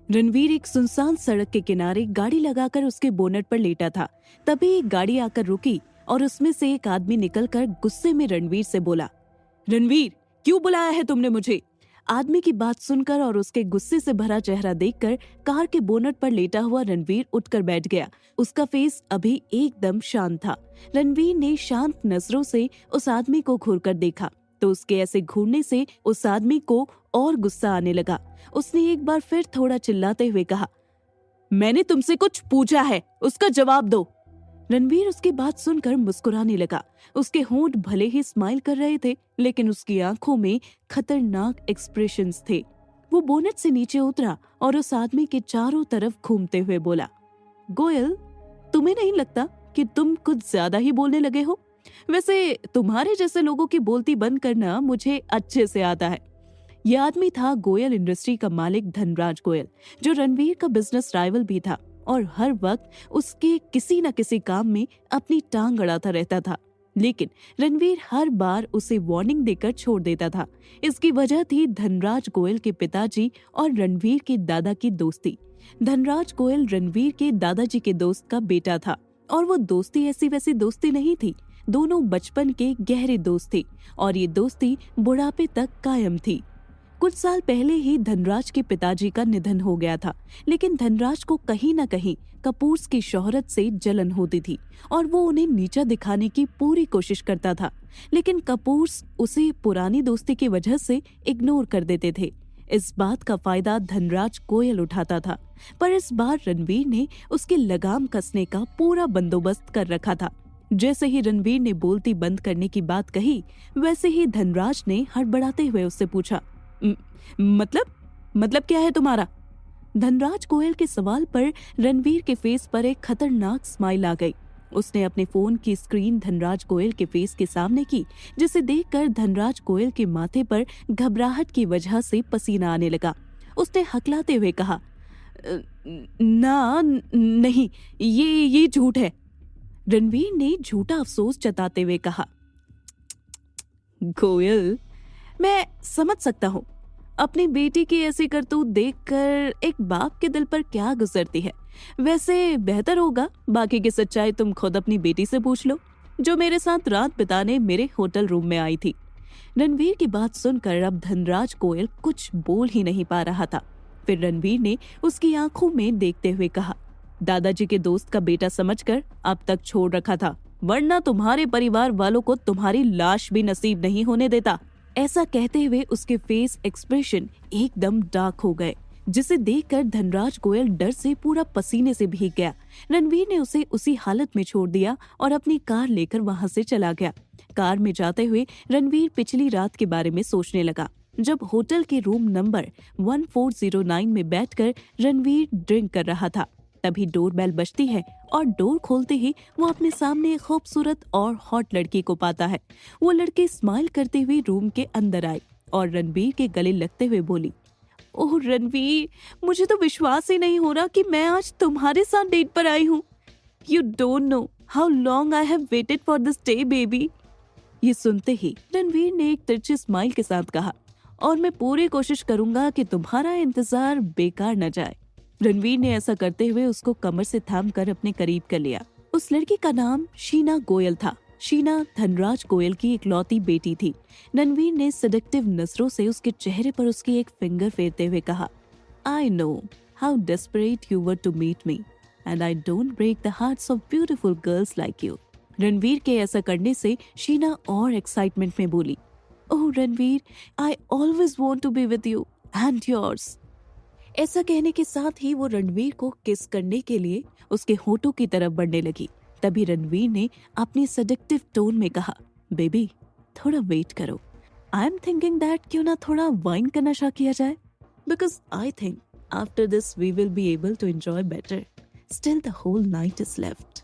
रणवीर एक सुनसान सड़क के किनारे गाड़ी लगाकर उसके बोनट पर लेटा था। तभी एक गाड़ी आकर रुकी और उसमें से एक आदमी निकलकर गुस्से में रणवीर से बोला, रणवीर, क्यों बुलाया है तुमने मुझे? आदमी की बात सुनकर और उसके गुस्से से भरा चेहरा देखकर कार के बोनट पर लेटा हुआ रणवीर उठकर बैठ गया। उसका फेस अभी एकदम शांत था। रणवीर ने शांत नजरों से उस आदमी को घूरकर देखा तो उसके ऐसे घूरने से उस आदमी को और गुस्सा आने लगा। उसने एक बार फिर थोड़ा चिल्लाते हुए कहा, मैंने तुमसे कुछ पूछा है, उसका जवाब दो। रणवीर उसकी बात सुनकर मुस्कुराने लगा। उसके होंठ भले ही स्माइल कर रहे थे, लेकिन उसकी आंखों में खतरनाक एक्सप्रेशंस थे। वो बोनट से नीचे उतरा और उस आदमी के चारों तरफ घूमते हुए बोला, गोयल, तुम्हें नहीं लगता कि तुम कुछ ज्यादा ही बोलने लगे हो? वैसे तुम्हारे जैसे लोगों की बोलती बंद करना मुझे अच्छे से आता है। यह आदमी था गोयल इंडस्ट्री का मालिक धनराज गोयल, जो रणवीर का बिजनेस राइवल भी था और हर वक्त उसके किसी न किसी काम में अपनी टांग अड़ाता रहता था। लेकिन रणवीर हर बार उसे वार्निंग देकर छोड़ देता था। इसकी वजह थी धनराज गोयल के पिताजी और रणवीर के दादा की दोस्ती। धनराज गोयल रणवीर के दादाजी के दोस्त का बेटा था और वो दोस्ती ऐसी वैसी दोस्ती नहीं थी। दोनों बचपन के गहरे दोस्त थे और ये दोस्ती बुढ़ापे तक कायम थी। कुछ साल पहले ही धनराज के पिताजी का निधन हो गया था, लेकिन धनराज को कहीं न कहीं कपूर्स की शोहरत से जलन होती थी और वो उन्हें नीचा दिखाने की पूरी कोशिश करता था। लेकिन कपूर्स उसे पुरानी दोस्ती की वजह से इग्नोर कर देते थे। इस बात का फायदा धनराज गोयल उठाता था, पर इस बार रणवीर ने उसकी लगाम कसने का पूरा बंदोबस्त कर रखा था। जैसे ही रणवीर ने बोलती बंद करने की बात कही, वैसे ही धनराज ने हड़बड़ाते हुए उससे पूछा, मतलब क्या है तुम्हारा? धनराज गोयल के सवाल पर रणवीर के फेस पर एक खतरनाक स्माइल आ गई। उसने अपने फोन की स्क्रीन धनराज गोयल के फेस के सामने की, जिसे देखकर धनराज गोयल के माथे पर घबराहट की वजह से पसीना आने लगा। उसने हकलाते हुए कहा, नहीं, ये झूठ है। रणवीर ने झूठा अफसोस जताते हुए कहा, गोयल, मैं समझ सकता हूँ अपनी बेटी की ऐसी करतूत देखकर एक बाप के दिल पर क्या गुजरती है। वैसे बेहतर होगा बाकी की सच्चाई तुम खुद अपनी बेटी से पूछ लो, जो मेरे साथ रात बिताने मेरे होटल रूम में आई थी। रणवीर की बात सुनकर अब धनराज गोयल कुछ बोल ही नहीं पा रहा था। फिर रणवीर ने उसकी आंखों में देखते हुए कहा, दादाजी के दोस्त का बेटा समझकर अब तक छोड़ रखा था, वरना तुम्हारे परिवार वालों को तुम्हारी लाश भी नसीब नहीं होने देता। ऐसा कहते हुए उसके फेस एक्सप्रेशन एकदम डार्क हो गए, जिसे देखकर धनराज गोयल डर से पूरा पसीने से भीग गया। रणवीर ने उसे उसी हालत में छोड़ दिया और अपनी कार लेकर वहां से चला गया। कार में जाते हुए रणवीर पिछली रात के बारे में सोचने लगा, जब होटल के रूम नंबर 1409 में बैठकर रणवीर ड्रिंक कर रहा था। तभी डोरबेल बजती है और डोर खोलते ही वो अपने सामने एक खूबसूरत और हॉट लड़की को पाता है। वो लड़की स्माइल करते हुए रूम के अंदर आई और रणवीर के गले लगते हुए बोली, ओह रणवीर, मुझे तो विश्वास ही नहीं हो रहा कि मैं आज तुम्हारे साथ डेट पर आई हूँ। You don't know how long I have waited for this day baby. ये सुनते ही रणवीर ने एक तिरछी स्माइल के साथ कहा, और मैं पूरी कोशिश करूंगा कि तुम्हारा इंतजार बेकार न जाए। रणवीर ने ऐसा करते हुए उसको कमर से थाम कर अपने करीब कर लिया। उस लड़की का नाम शीना गोयल था। शीना धनराज गोयल की इकलौती बेटी थी। रणवीर ने सेडक्टिव नजरों से उसके चेहरे पर उसकी एक फिंगर फेरते हुए कहा, I know how desperate you were to meet me and I don't break the hearts of beautiful girls like you. Ranveer के ऐसा करने से शीना और एक्साइटमेंट में बोली, oh Ranveer, I always want to be with you and yours. ऐसा कहने के साथ ही वो रणवीर को किस करने के लिए उसके होठों की तरफ बढ़ने लगी। तभी रणवीर ने अपनी सेडक्टिव टोन में कहा, बेबी, थोड़ा वेट करो। आई एम थिंकिंग दैट क्यों ना थोड़ा वाइन का नशा किया जाए, because I think after this we will be able to enjoy better. Still the whole night is left.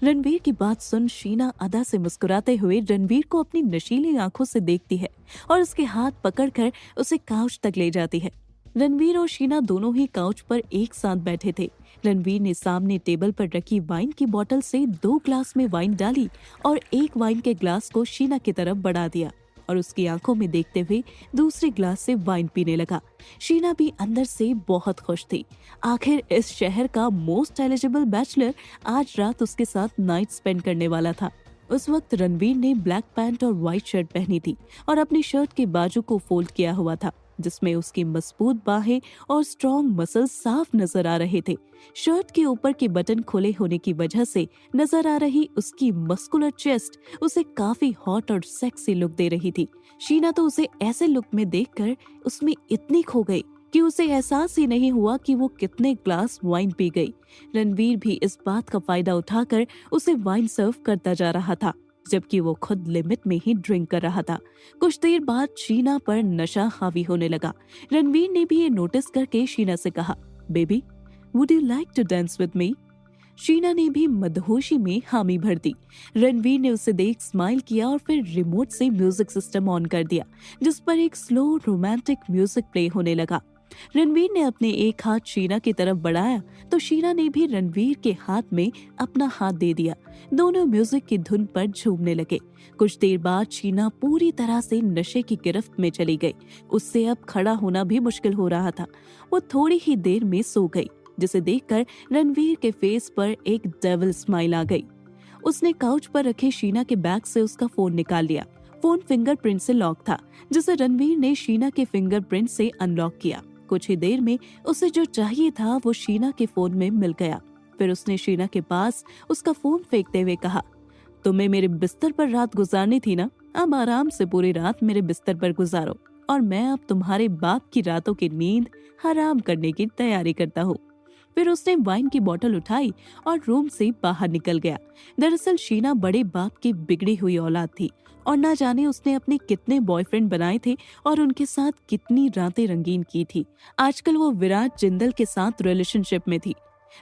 Ranveer की बात सुन शीना अदा से मुस्कुराते हुए रणवीर को अपनी नशीली आंखों से देखती है और उसके हाथ पकड़कर उसे काउच तक ले जाती है। रणवीर और शीना दोनों ही काउच पर एक साथ बैठे थे। रणवीर ने सामने टेबल पर रखी वाइन की बोतल से 2 ग्लास में वाइन डाली और एक वाइन के ग्लास को शीना की तरफ बढ़ा दिया। और उसकी आंखों में देखते हुए दूसरे ग्लास से वाइन पीने लगा। शीना भी अंदर से बहुत खुश थी। आखिर इस शहर का मोस्ट एलिजिबल बैचलर आज रात उसके साथ नाइट स्पेंड करने वाला था। उस वक्त रणवीर ने ब्लैक पैंट और व्हाइट शर्ट पहनी थी और अपनी शर्ट के बाजू को फोल्ड किया हुआ था, जिसमें उसकी मजबूत बाहें और स्ट्रॉन्ग मसल्स साफ नजर आ रहे थे। शर्ट के ऊपर के बटन खुले होने की वजह से नजर आ रही उसकी मस्कुलर चेस्ट उसे काफी हॉट और सेक्सी लुक दे रही थी। शीना तो उसे ऐसे लुक में देखकर उसमें इतनी खो गई कि उसे एहसास ही नहीं हुआ कि वो कितने ग्लास वाइन पी गई। रणवीर भी इस बात का फायदा उठाकर उसे वाइन सर्व करता जा रहा था, जबकि वो खुद लिमिट में ही ड्रिंक कर रहा था। कुछ देर बाद शीना पर नशा हावी होने लगा। रणवीर ने भी ये नोटिस करके शीना से कहा, baby would you like to dance with me? Sheena ने भी मदहोशी में हामी भर दी। रणवीर ने उसे देख स्माइल किया और फिर रिमोट से म्यूजिक सिस्टम ऑन कर दिया, जिस पर एक स्लो रोमांटिक म्यूजिक प्ले होने लगा। रणवीर ने अपने एक हाथ शीना की तरफ बढ़ाया तो शीना ने भी रणवीर के हाथ में अपना हाथ दे दिया। दोनों म्यूजिक की धुन पर झूमने लगे। कुछ देर बाद शीना पूरी तरह से नशे की गिरफ्त में चली गई। उससे अब खड़ा होना भी मुश्किल हो रहा था। वो थोड़ी ही देर में सो गई, जिसे देखकर रणवीर के फेस पर एक डेविल स्माइल आ गई। उसने काउच पर रखे शीना के बैग से उसका फोन निकाल लिया। फोन फिंगरप्रिंट से लॉक था, जिसे रणवीर ने शीना के फिंगरप्रिंट से अनलॉक किया। कुछ ही देर में उसे जो चाहिए था वो शीना के फोन में मिल गया। फिर उसने शीना के पास उसका फोन फेंकते हुए कहा, तुम्हें मेरे बिस्तर पर रात गुजारनी थी ना, अब आराम से पूरी रात मेरे बिस्तर पर गुजारो और मैं अब तुम्हारे बाप की रातों की नींद हराम करने की तैयारी करता हूँ। फिर उसने वाइन की बोतल उठाई और रूम से बाहर निकल गया। दरअसल शीना बड़े बाप की बिगड़ी हुई औलाद थी और ना जाने उसने अपने कितने बॉयफ्रेंड बनाए थे और उनके साथ कितनी रातें रंगीन की थी। आजकल वो विराट जिंदल के साथ रिलेशनशिप में थी।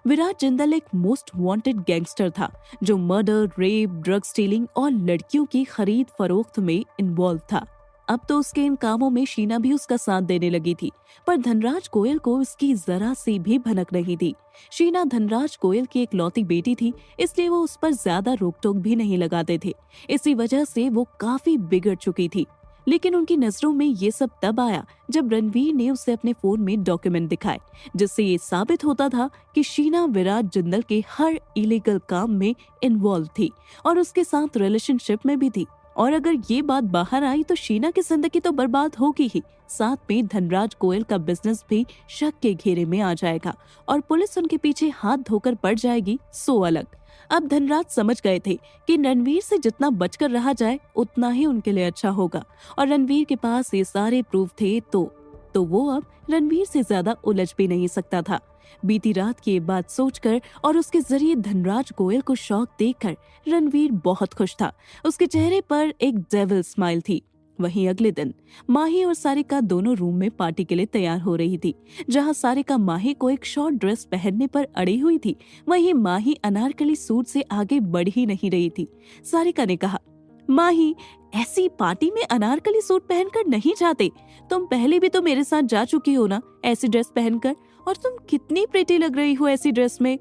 विराट जिंदल एक मोस्ट वांटेड गैंगस्टर था जो मर्डर, रेप, ड्रग स्टीलिंग और लड़कियों की खरीद फरोख्त में इन्वॉल्व था। अब तो उसके इन कामों में शीना भी उसका साथ देने लगी थी, पर धनराज गोयल को इसकी जरा सी भी भनक नहीं थी। शीना धनराज गोयल की एक लौती बेटी थी, इसलिए वो उस पर ज्यादा रोक टोक भी नहीं लगाते थे। इसी वजह से वो काफी बिगड़ चुकी थी। लेकिन उनकी नजरों में ये सब तब आया जब रणवीर ने उसे अपने फोन में डॉक्यूमेंट दिखाए, जिससे ये साबित होता था कि शीना विराट जिंदल के हर इलीगल काम में इन्वॉल्व थी और उसके साथ रिलेशनशिप में भी थी। और अगर ये बात बाहर आई तो शीना की जिंदगी तो बर्बाद होगी ही, साथ में धनराज गोयल का बिजनेस भी शक के घेरे में आ जाएगा और पुलिस उनके पीछे हाथ धोकर पड़ जाएगी, सो अलग। अब धनराज समझ गए थे कि रणवीर से जितना बचकर रहा जाए उतना ही उनके लिए अच्छा होगा और रणवीर के पास ये सारे प्रूफ थे तो वो अब रणवीर से ज्यादा उलझ भी नहीं सकता था। बीती रात की ये बात सोचकर और उसके जरिए धनराज गोयल को शौक देखकर रणवीर बहुत खुश था। उसके चेहरे पर एक डेविल स्माइल थी। वहीं अगले दिन माही और सारिका दोनों रूम में पार्टी के लिए तैयार हो रही थी। जहां सारिका माही को एक शॉर्ट ड्रेस पहनने पर अड़ी हुई थी, वहीं माही अनारकली सूट से आगे बढ़ ही नहीं रही थी। सारिका ने कहा, माही ऐसी पार्टी में अनारकली सूट पहनकर नहीं जाते। तुम पहले भी तो मेरे साथ जा चुकी हो ना ऐसी ड्रेस पहनकर, और तुम कितनी प्रिटी लग रही हो ऐसी ड्रेस में।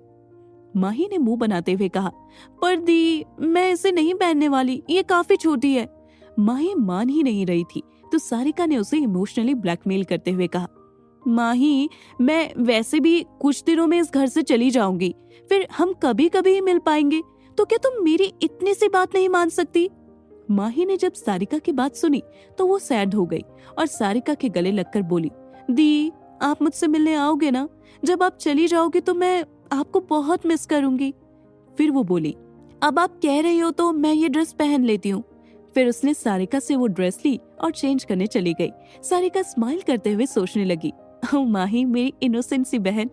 माही ने मुंह बनाते हुए कहा, पर दी मैं इसे नहीं पहनने वाली, ये काफी छोटी है। माही मान ही नहीं रही थी तो सारिका ने उसे इमोशनली ब्लैकमेल करते हुए कहा, माही मैं वैसे भी कुछ दिनों में इस घर से चली जाऊंगी, फिर हम कभी कभी ही मिल पाएंगे, तो क्या तुम मेरी इतनी सी बात नहीं मान सकती? माही ने जब सारिका की बात सुनी तो वो सैड हो गई और सारिका के गले लगकर बोली, दी आप मुझसे मिलने आओगे ना? जब आप चली जाओगे तो मैं आपको बहुत मिस करूंगी। फिर वो बोली, अब आप कह रही हो तो मैं ये ड्रेस पहन लेती हूँ। फिर उसने सारिका से वो ड्रेस ली और चेंज करने चली गई। सारिका स्माइल करते हुए सोचने लगी, ओह माही मेरी इनोसेंट सी बहन,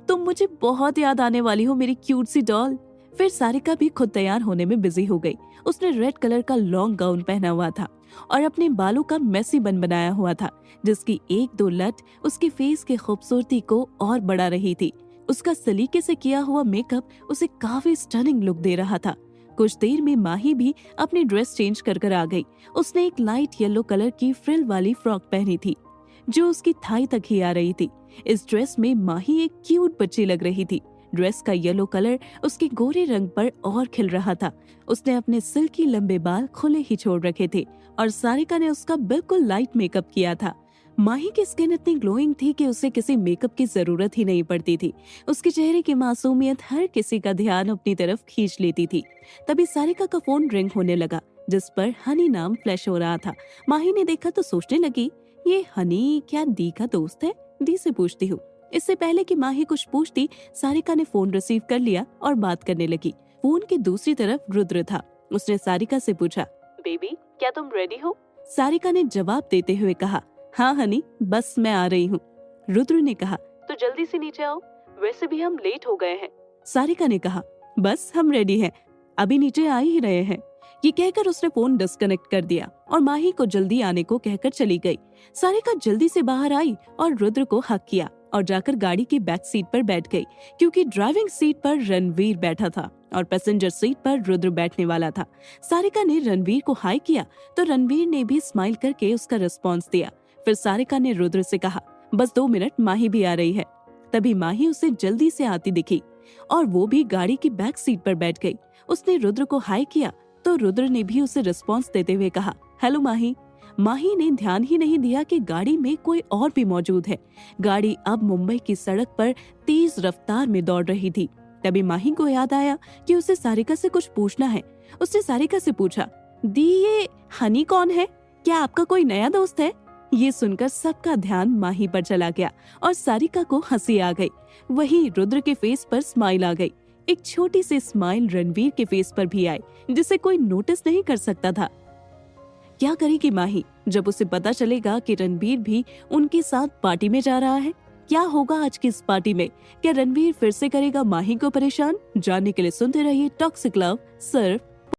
तुम मुझे बहुत याद आने वाली हो मेरी क्यूट सी डॉल। फिर सारिका भी खुद तैयार होने में बिजी हो गई। उसने रेड कलर का लॉन्ग गाउन पहना हुआ था और अपने बालों का मेसी बन बनाया हुआ था, जिसकी एक दो लट उसके फेस की खूबसूरती को और बढ़ा रही थी। उसका सलीके से किया हुआ मेकअप उसे काफी स्टनिंग लुक दे रहा था। कुछ देर में माही भी अपनी ड्रेस चेंज कर आ गई। उसने एक लाइट येलो कलर की फ्रिल वाली फ्रॉक पहनी थी जो उसकी थाई तक ही आ रही थी। इस ड्रेस में माही एक क्यूट बच्ची लग रही थी। ड्रेस का येलो कलर उसके गोरे रंग पर और खिल रहा था। उसने अपने सिल्की लंबे बाल खुले ही छोड़ रखे थे और सारिका ने उसका बिल्कुल लाइट मेकअप किया था। माही की स्किन इतनी ग्लोइंग थी कि उसे किसी मेकअप की जरूरत ही नहीं पड़ती थी। उसके चेहरे की मासूमियत हर किसी का ध्यान अपनी तरफ खींच लेती थी। तभी सारिका का फोन रिंग होने लगा, जिस पर हनी नाम फ्लैश हो रहा था। माही ने देखा तो सोचने लगी, ये हनी क्या दी का दोस्त है? दी से पूछती हूँ। इससे पहले कि माही कुछ पूछती, सारिका ने फोन रिसीव कर लिया और बात करने लगी। फोन की दूसरी तरफ रुद्र था। उसने सारिका से पूछा, बेबी क्या तुम रेडी हो? सारिका ने जवाब देते हुए कहा, हाँ हनी, बस मैं आ रही हूँ। रुद्र ने कहा, तो जल्दी से नीचे आओ, वैसे भी हम लेट हो गए हैं। सारिका ने कहा, बस हम रेडी हैं, अभी नीचे आ ही रहे हैं। ये कहकर उसने फोन डिस्कनेक्ट कर दिया और माही को जल्दी आने को कहकर चली गई। सारिका जल्दी से बाहर आई और रुद्र को हक किया और जाकर गाड़ी की बैक सीट पर बैठ गई, क्योंकि ड्राइविंग सीट पर रणवीर बैठा था और पैसेंजर सीट पर रुद्र बैठने वाला था। सारिका ने रणवीर को हाई किया तो रणवीर ने भी स्माइल करके उसका रिस्पॉन्स दिया। फिर सारिका ने रुद्र से कहा, बस 2 मिनट, माही भी आ रही है। तभी माही उसे जल्दी से आती दिखी और वो भी गाड़ी की बैक सीट पर बैठ गई। उसने रुद्र को हाई किया तो रुद्र ने भी उसे रिस्पॉन्स देते हुए कहा, हेलो माही। माही ने ध्यान ही नहीं दिया कि गाड़ी में कोई और भी मौजूद है। गाड़ी अब मुंबई की सड़क पर तेज रफ्तार में दौड़ रही थी। तभी माही को याद आया कि उसे सारिका से कुछ पूछना है। उसने सारिका से पूछा, दी ये हनी कौन है? क्या आपका कोई नया दोस्त है? ये सुनकर सबका ध्यान माही पर चला गया और सारिका को हंसी आ गई। वहीं रुद्र के फेस पर स्माइल आ गई। एक छोटी सी स्माइल रणवीर के फेस पर भी आई, जिसे कोई नोटिस नहीं कर सकता था। क्या करेगी माही जब उसे पता चलेगा कि रणवीर भी उनके साथ पार्टी में जा रहा है? क्या होगा आज की इस पार्टी में? क्या रणवीर फिर से करेगा माही को परेशान? जानने के लिए सुनते रहिए टॉक्सिक लव सिर्फ